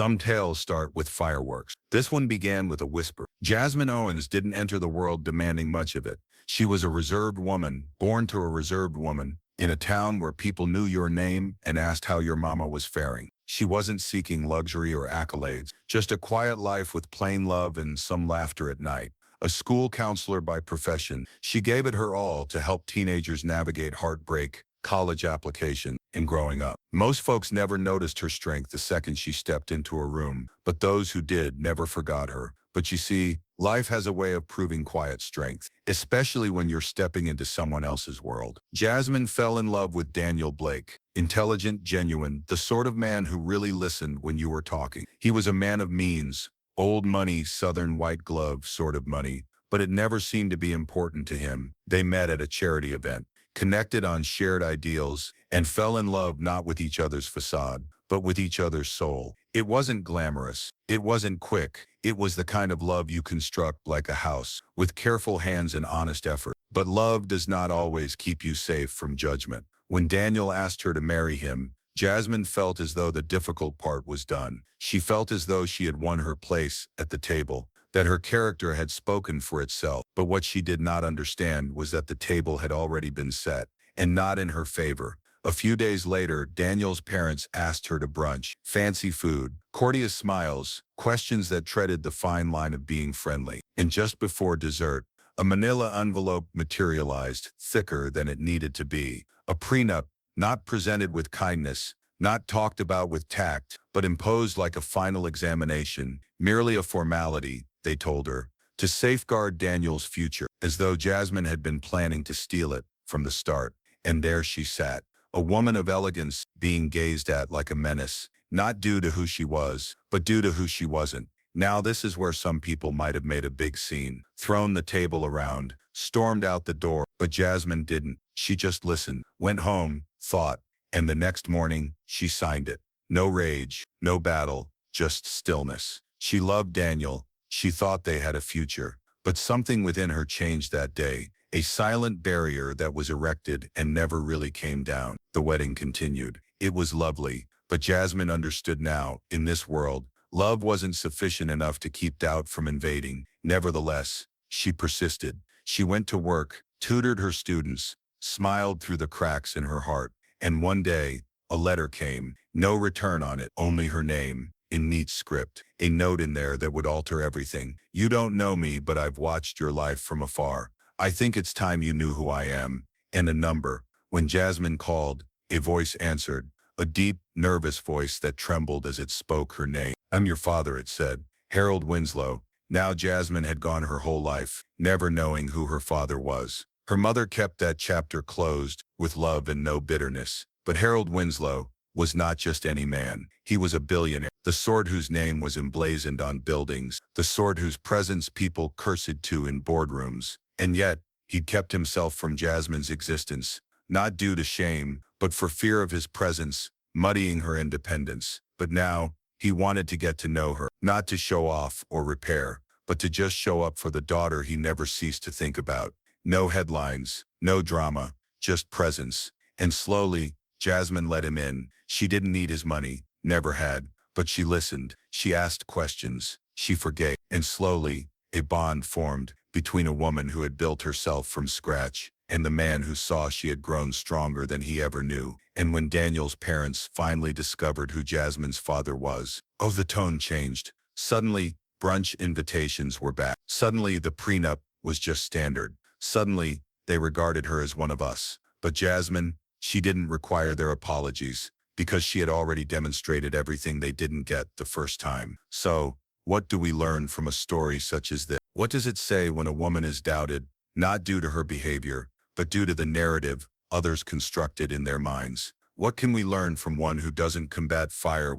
Some tales start with fireworks. This one began with a whisper. Jasmine Owens didn't enter the world demanding much of it. She was a reserved woman, born to a reserved woman, in a town where people knew your name and asked how your mama was faring. She wasn't seeking luxury or accolades, just a quiet life with plain love and some laughter at night. A school counselor by profession, she gave it her all to help teenagers navigate heartbreak, college application, and growing up. Most folks never noticed her strength the second she stepped into a room, but those who did never forgot her. But you see, life has a way of proving quiet strength, especially when you're stepping into someone else's world. Jasmine fell in love with Daniel Blake. Intelligent, genuine, the sort of man who really listened when you were talking. He was a man of means, old money, southern white glove sort of money, but it never seemed to be important to him. They met at a charity event, connected on shared ideals, and fell in love not with each other's facade, but with each other's soul. It wasn't glamorous. It wasn't quick. It was the kind of love you construct like a house, with careful hands and honest effort. But love does not always keep you safe from judgment. When Daniel asked her to marry him, Jasmine felt as though the difficult part was done. She felt as though she had won her place at the table, that her character had spoken for itself. But what she did not understand was that the table had already been set, and not in her favor. A few days later, Daniel's parents asked her to brunch. Fancy food, courteous smiles, questions that treaded the fine line of being friendly. And just before dessert, a manila envelope materialized, thicker than it needed to be. A prenup, not presented with kindness, not talked about with tact, but imposed like a final examination, merely a formality, they told her, to safeguard Daniel's future, as though Jasmine had been planning to steal it from the start. And there she sat, a woman of elegance being gazed at like a menace, not due to who she was, but due to who she wasn't. Now this is where some people might have made a big scene, thrown the table around, stormed out the door, but Jasmine didn't. She just listened, went home, thought, and the next morning, she signed it. No rage, no battle, just stillness. She loved Daniel. She thought they had a future. But something within her changed that day, a silent barrier that was erected and never really came down. The wedding continued. It was lovely, but Jasmine understood now, in this world, love wasn't sufficient enough to keep doubt from invading. Nevertheless, she persisted. She went to work, tutored her students, smiled through the cracks in her heart. And one day, a letter came. No return on it, only her name, in neat script. A note in there that would alter everything. You don't know me, but I've watched your life from afar. I think it's time you knew who I am. And a number. When Jasmine called, a voice answered. A deep, nervous voice that trembled as it spoke her name. I'm your father, it said. Harold Winslow. Now Jasmine had gone her whole life, never knowing who her father was. Her mother kept that chapter closed, with love and no bitterness. But Harold Winslow was not just any man. He was a billionaire, the sort whose name was emblazoned on buildings, the sort whose presence people cursed to in boardrooms. And yet, he'd kept himself from Jasmine's existence, not due to shame, but for fear of his presence, muddying her independence. But now, he wanted to get to know her, not to show off or repair, but to just show up for the daughter he never ceased to think about. No headlines, no drama, just presence. And slowly, Jasmine let him in. She didn't need his money, never had, but she listened. She asked questions. She forgave. And slowly, a bond formed between a woman who had built herself from scratch and the man who saw she had grown stronger than he ever knew. And when Daniel's parents finally discovered who Jasmine's father was, oh, the tone changed. Suddenly, brunch invitations were back. Suddenly, the prenup was just standard. Suddenly, they regarded her as one of us. But Jasmine, she didn't require their apologies, because she had already demonstrated everything they didn't get the first time. So, what do we learn from a story such as this? What does it say when a woman is doubted, not due to her behavior, but due to the narrative others constructed in their minds? What can we learn from one who doesn't combat fire,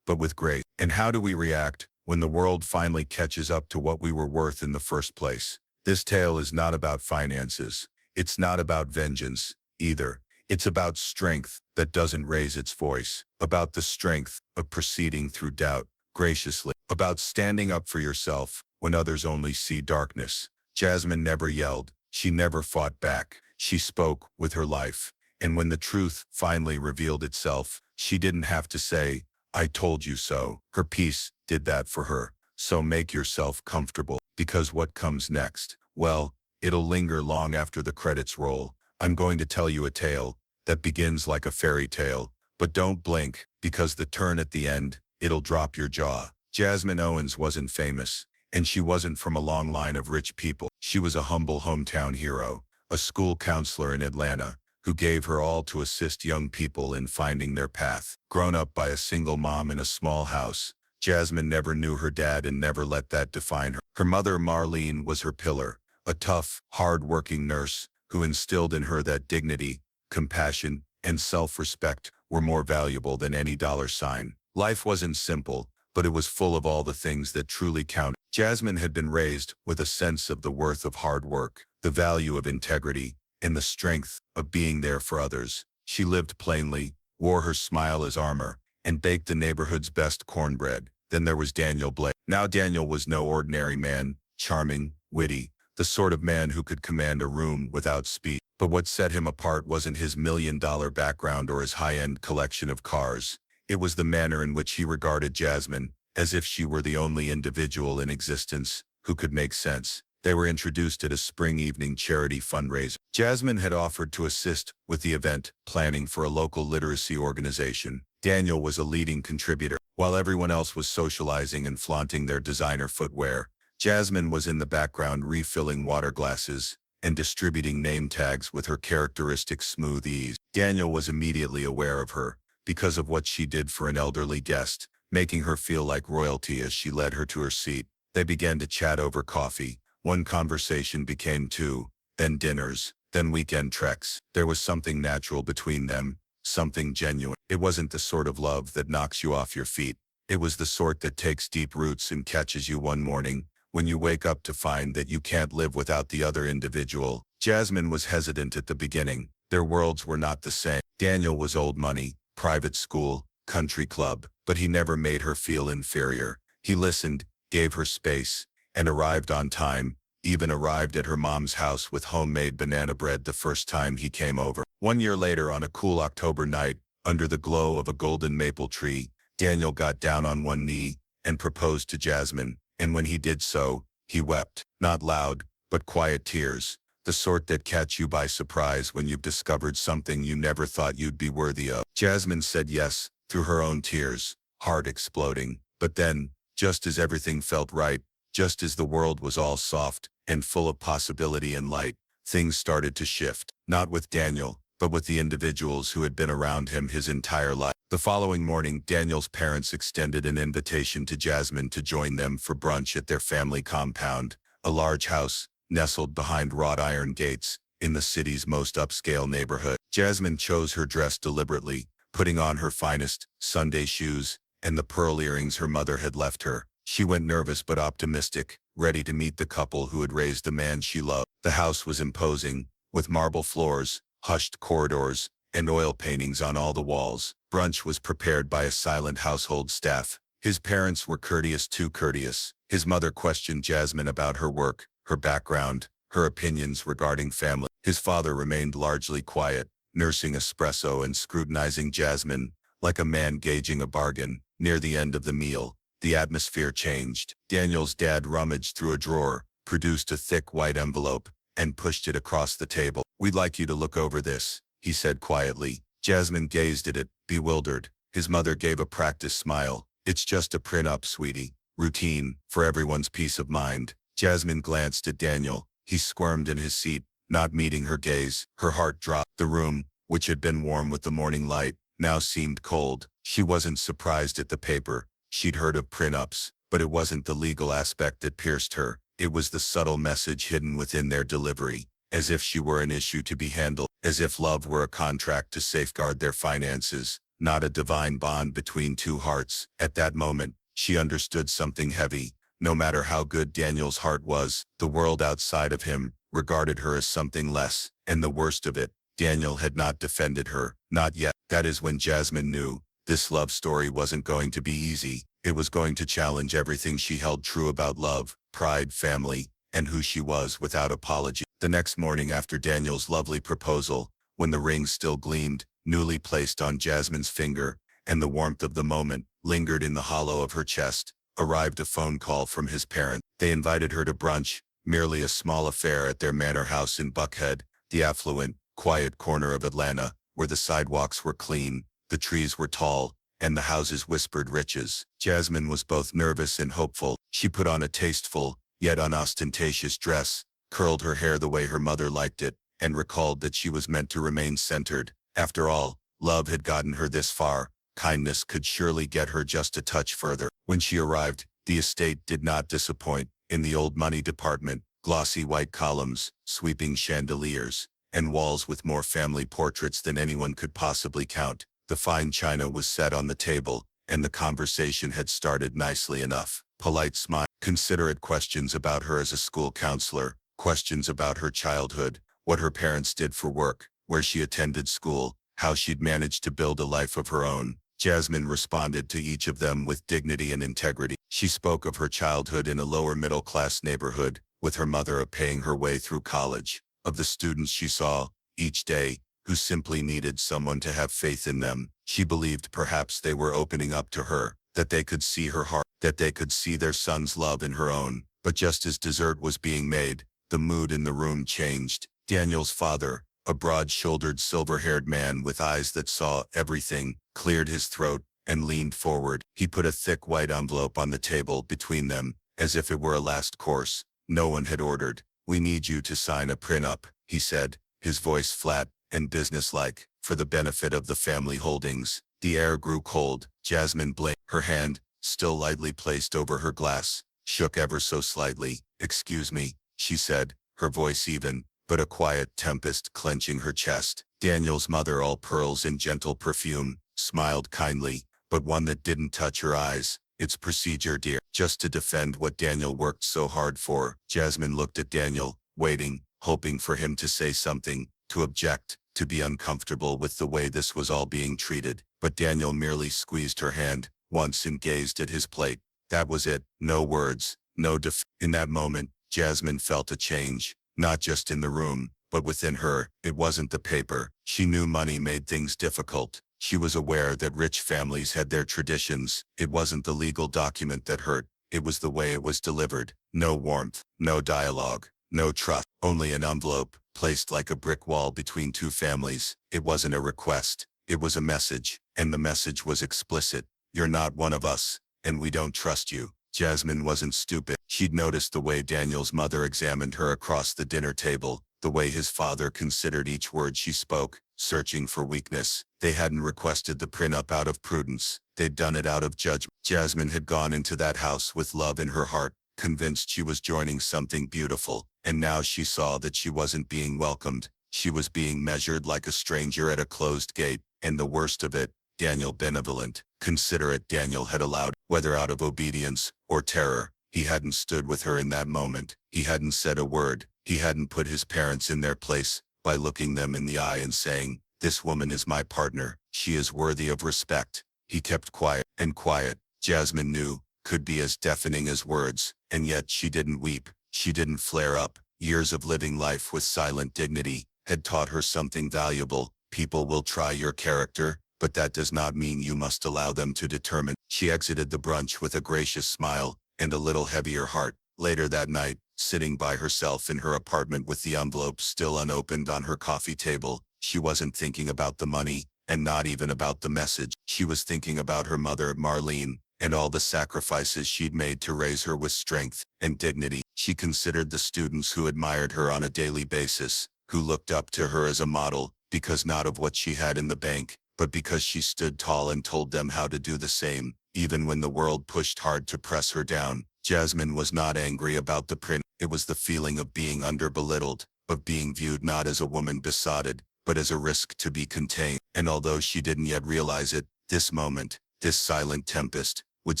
but with grace? And how do we react when the world finally catches up to what we were worth in the first place? This tale is not about finances. It's not about vengeance, either. It's about strength that doesn't raise its voice, about the strength of proceeding through doubt graciously, about standing up for yourself when others only see darkness. Jasmine never yelled. She never fought back. She spoke with her life. And when the truth finally revealed itself, she didn't have to say, I told you so. Her piece did that for her. So make yourself comfortable, because what comes next, well, it'll linger long after the credits roll. I'm going to tell you a tale that begins like a fairy tale, but don't blink, because the turn at the end, it'll drop your jaw. Jasmine Owens wasn't famous, and she wasn't from a long line of rich people. She was a humble hometown hero, a school counselor in Atlanta, who gave her all to assist young people in finding their path. Grown up by a single mom in a small house, Jasmine never knew her dad and never let that define her. Her mother, Marlene, was her pillar, a tough, hard-working nurse who instilled in her that dignity, compassion, and self-respect were more valuable than any dollar sign. Life wasn't simple, but it was full of all the things that truly counted. Jasmine had been raised with a sense of the worth of hard work, the value of integrity, and the strength of being there for others. She lived plainly, wore her smile as armor, and baked the neighborhood's best cornbread. Then there was Daniel Blake. Now Daniel was no ordinary man, charming, witty, the sort of man who could command a room without speech. But what set him apart wasn't his million-dollar background or his high-end collection of cars. It was the manner in which he regarded Jasmine, as if she were the only individual in existence who could make sense. They were introduced at a spring evening charity fundraiser. Jasmine had offered to assist with the event planning for a local literacy organization. Daniel was a leading contributor. While everyone else was socializing and flaunting their designer footwear, Jasmine was in the background refilling water glasses and distributing name tags with her characteristic smooth ease. Daniel was immediately aware of her because of what she did for an elderly guest, making her feel like royalty as she led her to her seat. They began to chat over coffee. One conversation became two, then dinners, then weekend treks. There was something natural between them, something genuine. It wasn't the sort of love that knocks you off your feet. It was the sort that takes deep roots and catches you one morning when you wake up to find that you can't live without the other individual. Jasmine was hesitant at the beginning. Their worlds were not the same. Daniel was old money, private school, country club, but he never made her feel inferior. He listened, gave her space, and arrived on time, even arrived at her mom's house with homemade banana bread the first time he came over. 1 year later, on a cool October night, under the glow of a golden maple tree, Daniel got down on one knee and proposed to Jasmine, and when he did so, he wept. Not loud, but quiet tears, the sort that catch you by surprise when you've discovered something you never thought you'd be worthy of. Jasmine said yes, through her own tears, heart exploding. But then, just as everything felt right, just as the world was all soft and full of possibility and light, things started to shift. Not with Daniel, but with the individuals who had been around him his entire life. The following morning, Daniel's parents extended an invitation to Jasmine to join them for brunch at their family compound, a large house nestled behind wrought iron gates in the city's most upscale neighborhood. Jasmine chose her dress deliberately, putting on her finest Sunday shoes and the pearl earrings her mother had left her. She went nervous but optimistic, ready to meet the couple who had raised the man she loved. The house was imposing, with marble floors, hushed corridors, and oil paintings on all the walls. Brunch was prepared by a silent household staff. His parents were courteous, too courteous. His mother questioned Jasmine about her work, her background, her opinions regarding family. His father remained largely quiet, nursing espresso and scrutinizing Jasmine like a man gauging a bargain. Near the end of the meal, the atmosphere changed. Daniel's dad rummaged through a drawer, produced a thick white envelope, and pushed it across the table. "We'd like you to look over this," he said quietly. Jasmine gazed at it, bewildered. His mother gave a practiced smile. "It's just a prenup, sweetie. Routine, for everyone's peace of mind." Jasmine glanced at Daniel. He squirmed in his seat, not meeting her gaze. Her heart dropped. The room, which had been warm with the morning light, now seemed cold. She wasn't surprised at the paper. She'd heard of prenups, but it wasn't the legal aspect that pierced her. It was the subtle message hidden within their delivery, as if she were an issue to be handled, as if love were a contract to safeguard their finances, not a divine bond between two hearts. At that moment, she understood something heavy. No matter how good Daniel's heart was, the world outside of him regarded her as something less. And the worst of it, Daniel had not defended her, not yet. That is when Jasmine knew this love story wasn't going to be easy. It was going to challenge everything she held true about love, pride, family, and who she was without apology. The next morning after Daniel's lovely proposal, when the ring still gleamed, newly placed on Jasmine's finger, and the warmth of the moment lingered in the hollow of her chest, arrived a phone call from his parents. They invited her to brunch, merely a small affair at their manor house in Buckhead, the affluent, quiet corner of Atlanta, where the sidewalks were clean, the trees were tall, and the houses whispered riches. Jasmine was both nervous and hopeful. She put on a tasteful, yet unostentatious dress, curled her hair the way her mother liked it, and recalled that she was meant to remain centered. After all, love had gotten her this far. Kindness could surely get her just a touch further. When she arrived, the estate did not disappoint. In the old money department, glossy white columns, sweeping chandeliers, and walls with more family portraits than anyone could possibly count. The fine china was set on the table, and the conversation had started nicely enough. Polite smile, considerate questions about her as a school counselor, questions about her childhood, what her parents did for work, where she attended school, how she'd managed to build a life of her own. Jasmine responded to each of them with dignity and integrity. She spoke of her childhood in a lower middle-class neighborhood, with her mother paying her way through college, of the students she saw, each day, who simply needed someone to have faith in them. She believed perhaps they were opening up to her, that they could see her heart, that they could see their son's love in her own. But just as dessert was being made, the mood in the room changed. Daniel's father, a broad-shouldered silver-haired man with eyes that saw everything, cleared his throat and leaned forward. He put a thick white envelope on the table between them, as if it were a last course. No one had ordered. "We need you to sign a prenup," he said, his voice flat and businesslike, "for the benefit of the family holdings." The air grew cold. Jasmine blinked. Her hand, still lightly placed over her glass, shook ever so slightly. "Excuse me," she said, her voice even, but a quiet tempest clenching her chest. Daniel's mother, all pearls and gentle perfume, smiled kindly, but one that didn't touch her eyes. "It's procedure, dear, just to defend what Daniel worked so hard for." Jasmine looked at Daniel, waiting, hoping for him to say something, to object, to be uncomfortable with the way this was all being treated. But Daniel merely squeezed her hand once and gazed at his plate. That was it. No words, no In that moment, Jasmine felt a change, not just in the room, but within her. It wasn't the paper. She knew money made things difficult. She was aware that rich families had their traditions. It wasn't the legal document that hurt. It was the way it was delivered. No warmth, no dialogue, no trust, only an envelope, placed like a brick wall between two families. It wasn't a request. It was a message, and the message was explicit. "You're not one of us, and we don't trust you." Jasmine wasn't stupid. She'd noticed the way Daniel's mother examined her across the dinner table, the way his father considered each word she spoke, searching for weakness. They hadn't requested the prenup out of prudence. They'd done it out of judgment. Jasmine had gone into that house with love in her heart, convinced she was joining something beautiful, and now she saw that she wasn't being welcomed. She was being measured like a stranger at a closed gate, and the worst of it, Daniel, benevolent, considerate Daniel, had allowed, whether out of obedience or terror. He hadn't stood with her in that moment. He hadn't said a word. He hadn't put his parents in their place by looking them in the eye and saying, "This woman is my partner. She is worthy of respect." He kept quiet, and quiet, Jasmine knew, could be as deafening as words. And yet she didn't weep. She didn't flare up. Years of living life with silent dignity had taught her something valuable. People will try your character, but that does not mean you must allow them to determine. She exited the brunch with a gracious smile and a little heavier heart. Later that night, sitting by herself in her apartment with the envelope still unopened on her coffee table, she wasn't thinking about the money, and not even about the message. She was thinking about her mother, Marlene, and all the sacrifices she'd made to raise her with strength and dignity. She considered the students who admired her on a daily basis, who looked up to her as a model, because not of what she had in the bank, but because she stood tall and told them how to do the same, even when the world pushed hard to press her down. Jasmine was not angry about the print. It was the feeling of being under-belittled, of being viewed not as a woman besotted, but as a risk to be contained. And although she didn't yet realize it, this moment, this silent tempest, would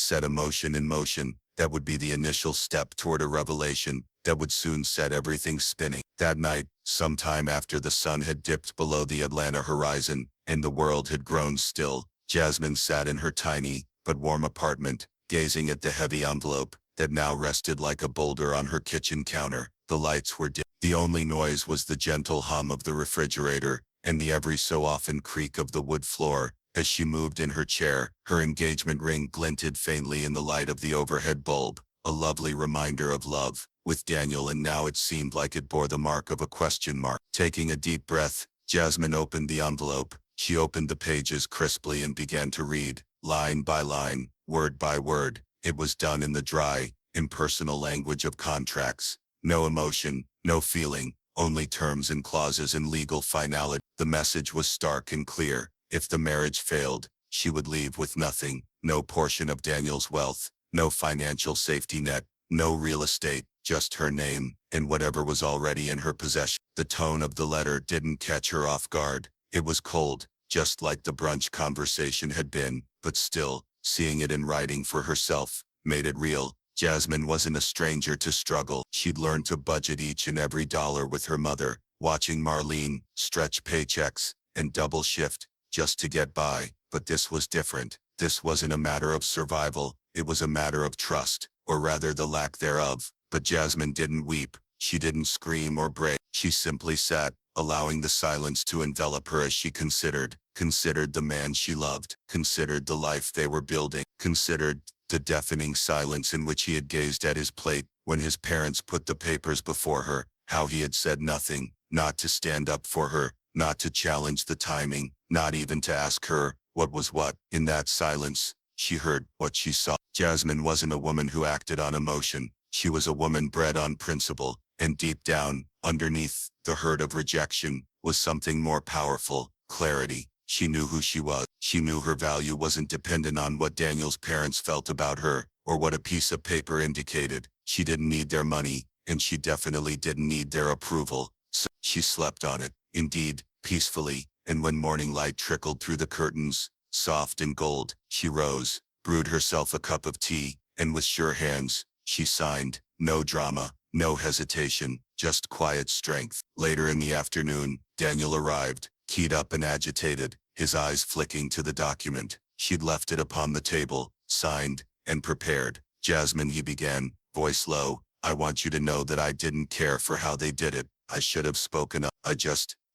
set emotion in motion. That would be the initial step toward a revelation that would soon set everything spinning. That night, sometime after the sun had dipped below the Atlanta horizon, and the world had grown still, Jasmine sat in her tiny, but warm apartment, gazing at the heavy envelope that now rested like a boulder on her kitchen counter. The lights were dim. The only noise was the gentle hum of the refrigerator, and the every so often creak of the wood floor, As she moved in her chair, her engagement ring glinted faintly in the light of the overhead bulb, a lovely reminder of love with Daniel, and now it seemed like it bore the mark of a question mark. Taking a deep breath, Jasmine opened the envelope. She opened the pages crisply and began to read, line by line, word by word. It was done in the dry, impersonal language of contracts. No emotion, no feeling, only terms and clauses and legal finality. The message was stark and clear. If the marriage failed, she would leave with nothing, no portion of Daniel's wealth, no financial safety net, no real estate, just her name, and whatever was already in her possession. The tone of the letter didn't catch her off guard. It was cold, just like the brunch conversation had been, but still, seeing it in writing for herself, made it real. Jasmine wasn't a stranger to struggle. She'd learned to budget each and every dollar with her mother, watching Marlene stretch paychecks and double shift just to get by. But this was different. This wasn't a matter of survival. It was a matter of trust, or rather the lack thereof. But Jasmine didn't weep. She didn't scream or break. She simply sat, allowing the silence to envelop her as she considered the man she loved, considered the life they were building, considered the deafening silence in which he had gazed at his plate when his parents put the papers before her, how he had said nothing, not to stand up for her, not to challenge the timing, not even to ask her what was what. In that silence, she heard what she saw. Jasmine wasn't a woman who acted on emotion. She was a woman bred on principle, and deep down, underneath the hurt of rejection, was something more powerful, clarity. She knew who she was. She knew her value wasn't dependent on what Daniel's parents felt about her, or what a piece of paper indicated. She didn't need their money, and she definitely didn't need their approval. So she slept on it, indeed, peacefully, and when morning light trickled through the curtains, soft and gold, she rose, brewed herself a cup of tea, and with sure hands, she signed. No drama, no hesitation, just quiet strength. Later in the afternoon, Daniel arrived, keyed up and agitated, his eyes flicking to the document. She'd left it upon the table, signed, and prepared. Jasmine, he began, voice low, I want you to know that I didn't care for how they did it. I should have spoken up.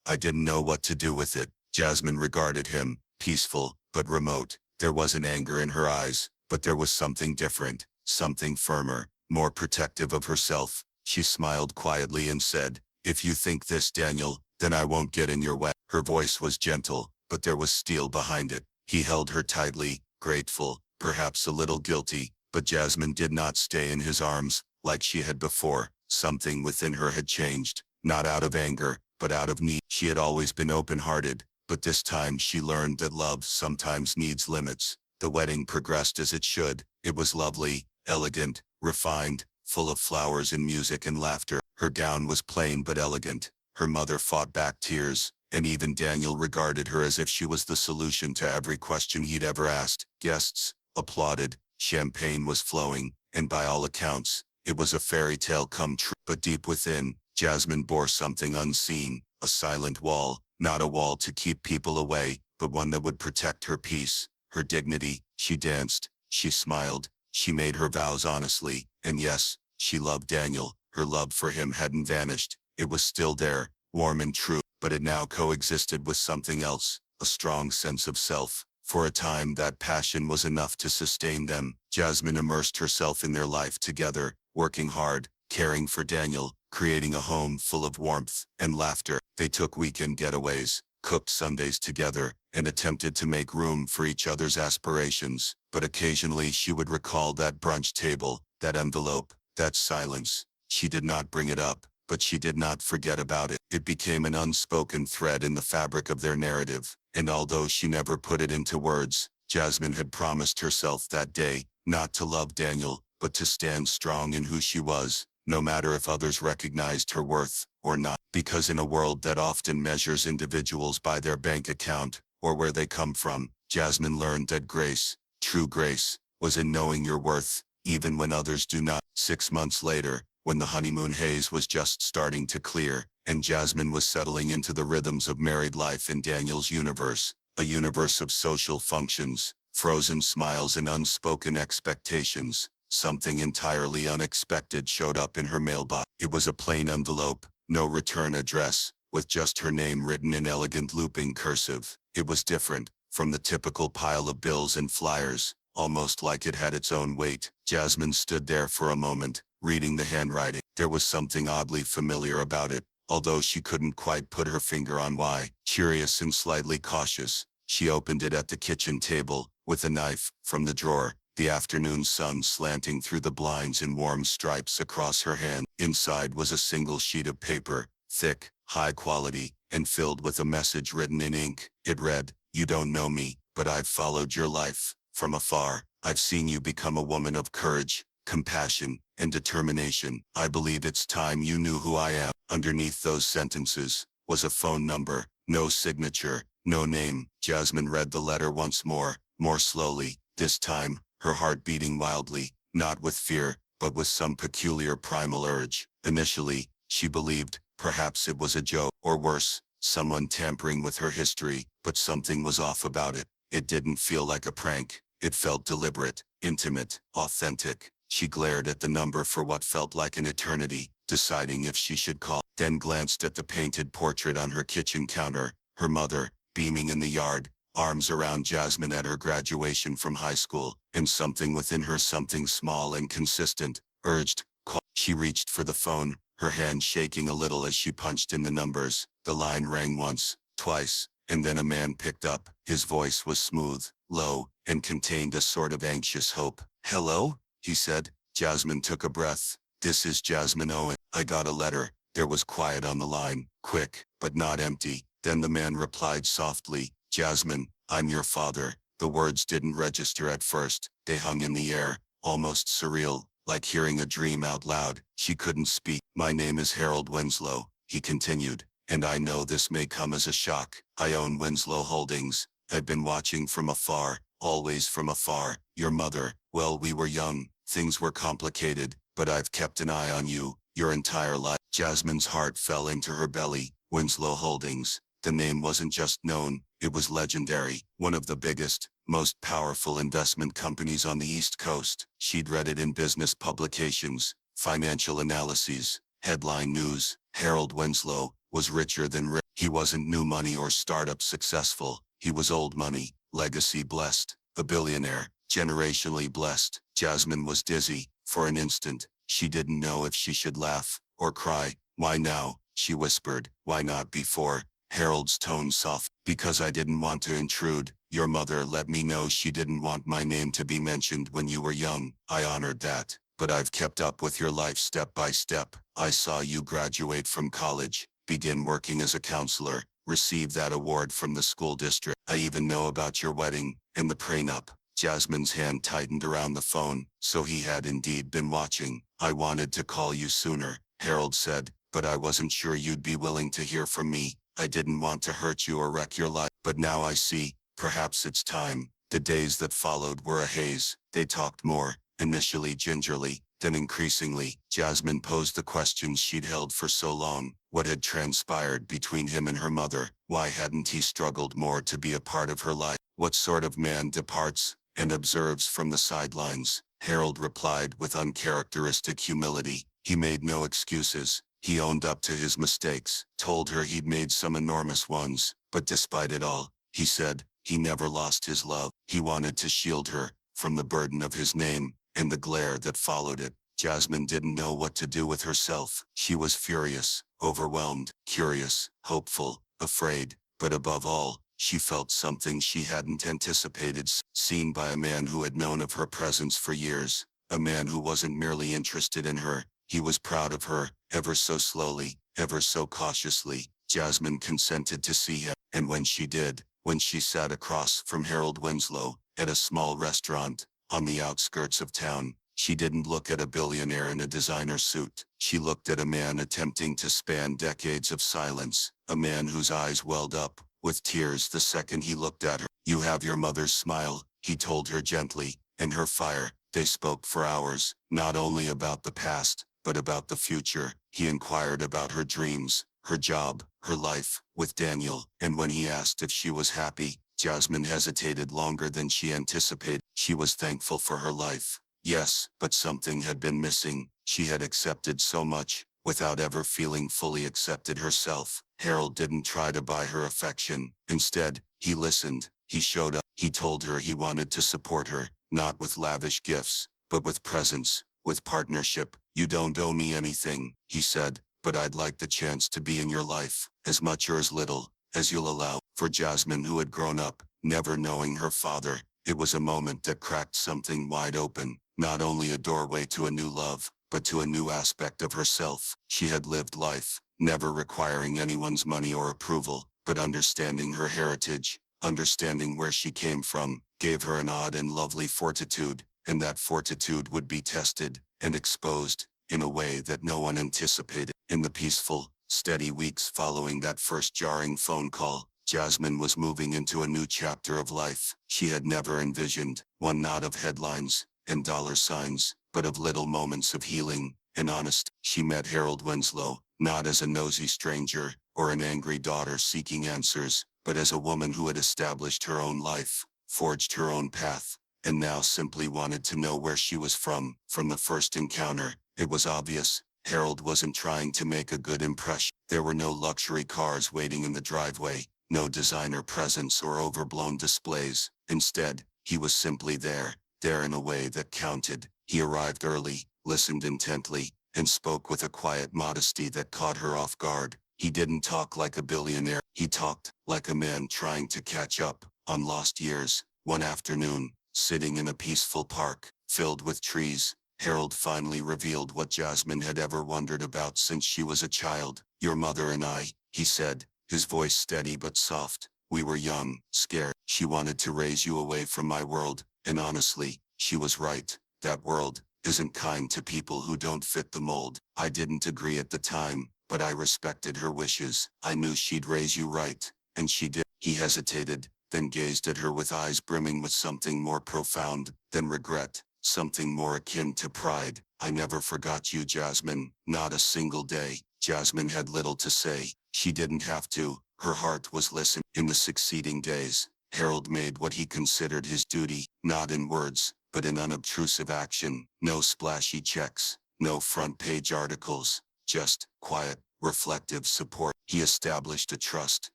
I didn't know what to do with it. Jasmine regarded him, peaceful, but remote. There wasn't anger in her eyes, but there was something different, something firmer, more protective of herself. She smiled quietly and said, if you think this, Daniel, then I won't get in your way. Her voice was gentle, but there was steel behind it. He held her tightly, grateful, perhaps a little guilty, but Jasmine did not stay in his arms, like she had before. Something within her had changed, not out of anger, but out of need. She had always been open-hearted, but this time she learned that love sometimes needs limits. The wedding progressed as it should. It was lovely, elegant, refined, full of flowers and music and laughter. Her gown was plain but elegant. Her mother fought back tears, and even Daniel regarded her as if she was the solution to every question he'd ever asked. Guests applauded, champagne was flowing, and by all accounts, it was a fairy tale come true. But deep within, Jasmine bore something unseen, a silent wall, not a wall to keep people away, but one that would protect her peace, her dignity. She danced, she smiled, she made her vows honestly, and yes, she loved Daniel. Her love for him hadn't vanished. It was still there, warm and true, but it now coexisted with something else, a strong sense of self. For a time that passion was enough to sustain them. Jasmine immersed herself in their life together, working hard, caring for Daniel, creating a home full of warmth and laughter. They took weekend getaways, cooked Sundays together, and attempted to make room for each other's aspirations. But occasionally she would recall that brunch table, that envelope, that silence. She did not bring it up, but she did not forget about it. It became an unspoken thread in the fabric of their narrative, and although she never put it into words, Jasmine had promised herself that day, not to love Daniel, but to stand strong in who she was, no matter if others recognized her worth or not. Because in a world that often measures individuals by their bank account or where they come from, Jasmine learned that grace, true grace, was in knowing your worth, even when others do not. 6 months later, when the honeymoon haze was just starting to clear, and Jasmine was settling into the rhythms of married life in Daniel's universe, a universe of social functions, frozen smiles and unspoken expectations, something entirely unexpected showed up in her mailbox. It was a plain envelope, no return address, with just her name written in elegant looping cursive. It was different, from the typical pile of bills and flyers, almost like it had its own weight. Jasmine stood there for a moment, reading the handwriting. There was something oddly familiar about it, although she couldn't quite put her finger on why. Curious and slightly cautious, she opened it at the kitchen table, with a knife, from the drawer, the afternoon sun slanting through the blinds in warm stripes across her hand. Inside was a single sheet of paper, thick, high quality, and filled with a message written in ink. It read, "You don't know me, but I've followed your life, from afar. I've seen you become a woman of courage, compassion, and determination. I believe it's time you knew who I am." Underneath those sentences was a phone number, no signature, no name. Jasmine read the letter once more slowly, this time, her heart beating wildly, not with fear, but with some peculiar primal urge. Initially, she believed, perhaps it was a joke, or worse, someone tampering with her history, but something was off about it. It didn't feel like a prank. It felt deliberate, intimate, authentic. She glared at the number for what felt like an eternity, deciding if she should call, then glanced at the painted portrait on her kitchen counter, her mother, beaming in the yard, arms around Jasmine at her graduation from high school, and something within her, something small and consistent, urged, call. She reached for the phone, her hand shaking a little as she punched in the numbers. The line rang once, twice, and then a man picked up. His voice was smooth, low, and contained a sort of anxious hope. "Hello?" he said. Jasmine took a breath. "This is Jasmine Owen. I got a letter." There was quiet on the line, quick, but not empty. Then the man replied softly, "Jasmine, I'm your father." The words didn't register at first. They hung in the air, almost surreal, like hearing a dream out loud. She couldn't speak. "My name is Harold Winslow," he continued, "and I know this may come as a shock. I own Winslow Holdings. I've been watching from afar, always from afar. Your mother, well, we were young, things were complicated, but I've kept an eye on you, your entire life." Jasmine's heart fell into her belly. Winslow Holdings. The name wasn't just known, it was legendary. One of the biggest, most powerful investment companies on the East Coast. She'd read it in business publications, financial analyses, headline news. Harold Winslow was richer than rich. He wasn't new money or startup successful. He was old money, legacy blessed, a billionaire, generationally blessed. Jasmine was dizzy. For an instant, she didn't know if she should laugh or cry. "Why now?" she whispered. "Why not before?" Harold's tone soft. "Because I didn't want to intrude. Your mother let me know she didn't want my name to be mentioned when you were young. I honored that. But I've kept up with your life step by step. I saw you graduate from college, begin working as a counselor, receive that award from the school district. I even know about your wedding, and the prenup." Jasmine's hand tightened around the phone. So he had indeed been watching. "I wanted to call you sooner," Harold said, "but I wasn't sure you'd be willing to hear from me. I didn't want to hurt you or wreck your life. But now I see, perhaps it's time." The days that followed were a haze. They talked more, initially gingerly, then increasingly. Jasmine posed the questions she'd held for so long. What had transpired between him and her mother? Why hadn't he struggled more to be a part of her life? What sort of man departs and observes from the sidelines? Harold replied with uncharacteristic humility. He made no excuses. He owned up to his mistakes, told her he'd made some enormous ones, but despite it all, he said, he never lost his love. He wanted to shield her from the burden of his name and the glare that followed it. Jasmine didn't know what to do with herself. She was furious, overwhelmed, curious, hopeful, afraid, but above all, she felt something she hadn't anticipated, seen by a man who had known of her presence for years, a man who wasn't merely interested in her. He was proud of her. Ever so slowly, ever so cautiously, Jasmine consented to see him, and when she did, when she sat across from Harold Winslow, at a small restaurant, on the outskirts of town, she didn't look at a billionaire in a designer suit. She looked at a man attempting to span decades of silence, a man whose eyes welled up with tears the second he looked at her. "You have your mother's smile," he told her gently, "and her fire." They spoke for hours, not only about the past, but about the future. He inquired about her dreams, her job, her life with Daniel, and when he asked if she was happy, Jasmine hesitated longer than she anticipated. She was thankful for her life. Yes, but something had been missing. She had accepted so much, without ever feeling fully accepted herself. Harold didn't try to buy her affection. Instead, he listened. He showed up. He told her he wanted to support her, not with lavish gifts, but with presence, with partnership. "You don't owe me anything," he said, "but I'd like the chance to be in your life, as much or as little as you'll allow." For Jasmine, who had grown up, never knowing her father, it was a moment that cracked something wide open, not only a doorway to a new love, but to a new aspect of herself. She had lived life, never requiring anyone's money or approval, but understanding her heritage, understanding where she came from, gave her an odd and lovely fortitude, and that fortitude would be tested and exposed in a way that no one anticipated. In the peaceful, steady weeks following that first jarring phone call, Jasmine was moving into a new chapter of life she had never envisioned, one not of headlines and dollar signs, but of little moments of healing and honest. She met Harold Winslow, not as a nosy stranger or an angry daughter seeking answers, but as a woman who had established her own life, forged her own path, and now simply wanted to know where she was from. From the first encounter, it was obvious Harold wasn't trying to make a good impression. There were no luxury cars waiting in the driveway, no designer presents or overblown displays. Instead, he was simply there in a way that counted. He arrived early, listened intently, and spoke with a quiet modesty that caught her off guard. He didn't talk like a billionaire. He talked like a man trying to catch up on lost years. One afternoon, sitting in a peaceful park, filled with trees, Harold finally revealed what Jasmine had ever wondered about since she was a child. "Your mother and I," he said, his voice steady but soft. "We were young, scared. She wanted to raise you away from my world, and honestly, she was right. That world isn't kind to people who don't fit the mold. I didn't agree at the time, but I respected her wishes. I knew she'd raise you right, and she did." He hesitated, then gazed at her with eyes brimming with something more profound than regret, something more akin to pride. "I never forgot you, Jasmine, not a single day." Jasmine had little to say. She didn't have to. Her heart was listening. In the succeeding days, Harold made what he considered his duty, not in words, but in unobtrusive action. No splashy checks, no front-page articles, just quiet, reflective support. He established a trust,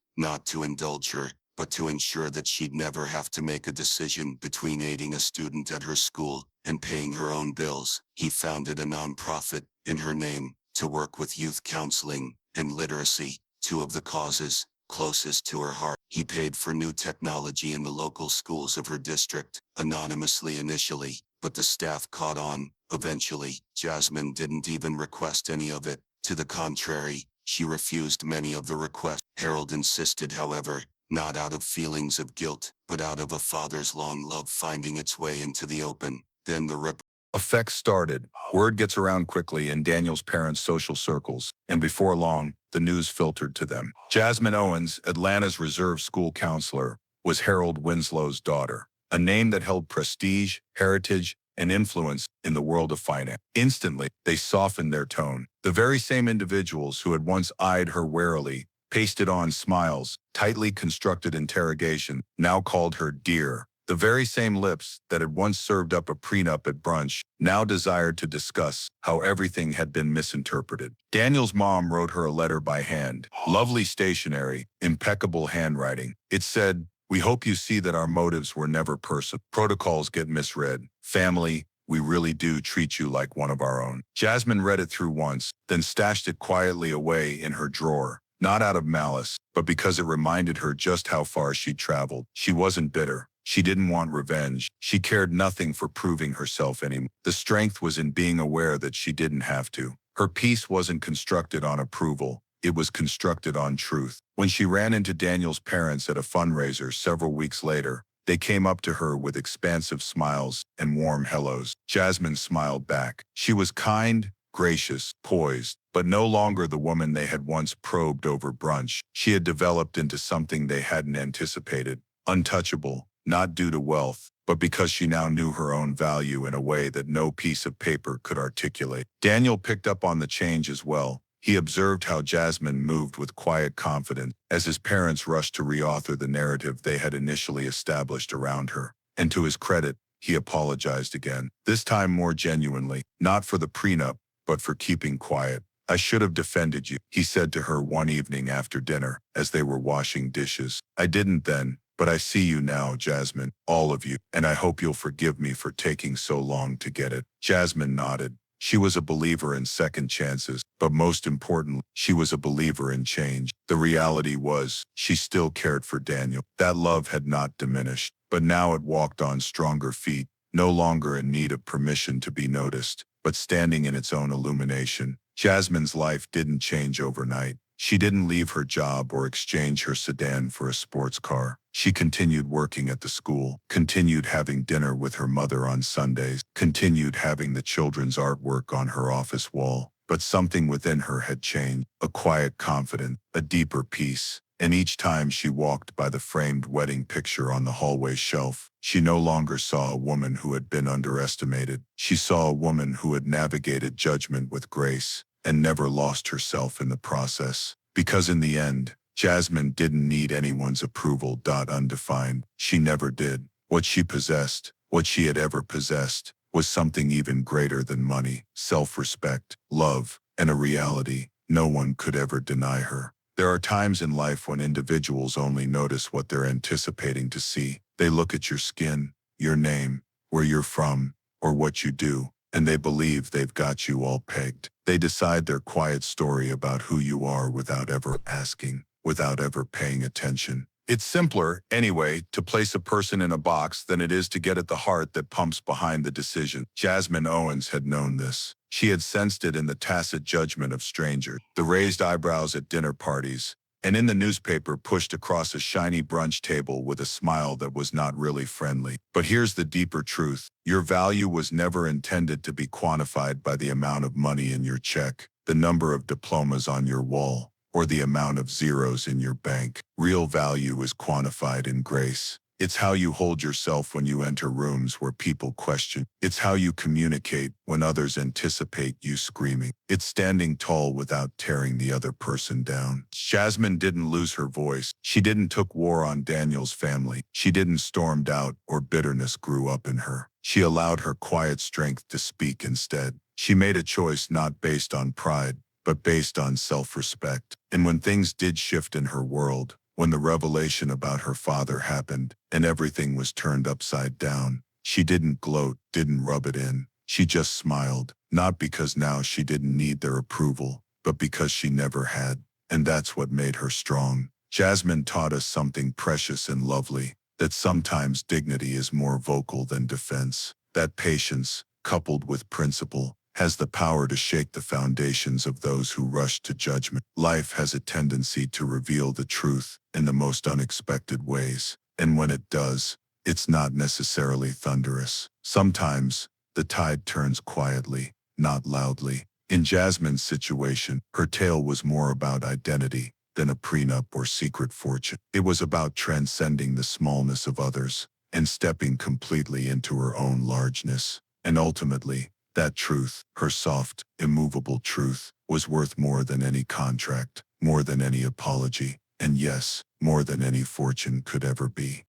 not to indulge her, but to ensure that she'd never have to make a decision between aiding a student at her school and paying her own bills. He founded a nonprofit in her name to work with youth counseling and literacy, two of the causes closest to her heart. He paid for new technology in the local schools of her district, anonymously initially, but the staff caught on. Eventually, Jasmine didn't even request any of it. To the contrary, she refused many of the requests. Harold insisted, however, not out of feelings of guilt, but out of a father's long love finding its way into the open. Then the ripple effect started. Word gets around quickly in Daniel's parents' social circles, and before long, the news filtered to them. Jasmine Owens, Atlanta's reserve school counselor, was Harold Winslow's daughter, a name that held prestige, heritage, and influence in the world of finance. Instantly, they softened their tone. The very same individuals who had once eyed her warily, pasted on smiles, tightly constructed interrogation, now called her dear. The very same lips that had once served up a prenup at brunch now desired to discuss how everything had been misinterpreted. Daniel's mom wrote her a letter by hand. Lovely stationery, impeccable handwriting. It said, "We hope you see that our motives were never personal. Protocols get misread. Family, we really do treat you like one of our own." Jasmine read it through once, then stashed it quietly away in her drawer. Not out of malice, but because it reminded her just how far she'd traveled. She wasn't bitter. She didn't want revenge. She cared nothing for proving herself anymore. The strength was in being aware that she didn't have to. Her peace wasn't constructed on approval. It was constructed on truth. When she ran into Daniel's parents at a fundraiser several weeks later, they came up to her with expansive smiles and warm hellos. Jasmine smiled back. She was kind, gracious, poised, but no longer the woman they had once probed over brunch. She had developed into something they hadn't anticipated, untouchable, not due to wealth, but because she now knew her own value in a way that no piece of paper could articulate. Daniel picked up on the change as well. He observed how Jasmine moved with quiet confidence as his parents rushed to reauthor the narrative they had initially established around her. And to his credit, he apologized again, this time more genuinely, not for the prenup, but for keeping quiet. "I should have defended you," he said to her one evening after dinner as they were washing dishes. "I didn't then, But I see you now, Jasmine, all of you, and I hope you'll forgive me for taking so long to get it. Jasmine nodded. She was a believer in second chances, but most importantly, she was a believer in change. The reality was, she still cared for Daniel. That love had not diminished, but now it walked on stronger feet, no longer in need of permission to be noticed, but standing in its own illumination. Jasmine's life didn't change overnight. She didn't leave her job or exchange her sedan for a sports car. She continued working at the school, continued having dinner with her mother on Sundays, continued having the children's artwork on her office wall. But something within her had changed, a quiet confidence, a deeper peace. And each time she walked by the framed wedding picture on the hallway shelf, she no longer saw a woman who had been underestimated. She saw a woman who had navigated judgment with grace and never lost herself in the process. Because in the end, Jasmine didn't need anyone's approval. Undefined. She never did. What she possessed, what she had ever possessed, was something even greater than money, self-respect, love, and a reality no one could ever deny her. There are times in life when individuals only notice what they're anticipating to see. They look at your skin, your name, where you're from, or what you do, and they believe they've got you all pegged. They decide their quiet story about who you are without ever asking, without ever paying attention. It's simpler, anyway, to place a person in a box than it is to get at the heart that pumps behind the decision. Jasmine Owens had known this. She had sensed it in the tacit judgment of strangers, the raised eyebrows at dinner parties, and in the newspaper pushed across a shiny brunch table with a smile that was not really friendly. But here's the deeper truth. Your value was never intended to be quantified by the amount of money in your check, the number of diplomas on your wall, or the amount of zeros in your bank. Real value is quantified in grace. It's how you hold yourself when you enter rooms where people question. It's how you communicate when others anticipate you screaming. It's standing tall without tearing the other person down. Jasmine didn't lose her voice. She didn't took war on Daniel's family. She didn't stormed out or bitterness grew up in her. She allowed her quiet strength to speak instead. She made a choice not based on pride, but based on self-respect. And when things did shift in her world, when the revelation about her father happened and everything was turned upside down, she didn't gloat, didn't rub it in. She just smiled, not because now she didn't need their approval, but because she never had. And that's what made her strong. Jasmine taught us something precious and lovely, that sometimes dignity is more vocal than defense, that patience, coupled with principle, has the power to shake the foundations of those who rush to judgment. Life has a tendency to reveal the truth in the most unexpected ways, and when it does, it's not necessarily thunderous. Sometimes, the tide turns quietly, not loudly. In Jasmine's situation, her tale was more about identity than a prenup or secret fortune. It was about transcending the smallness of others and stepping completely into her own largeness. And ultimately, that truth, her soft, immovable truth, was worth more than any contract, more than any apology, and yes, more than any fortune could ever be.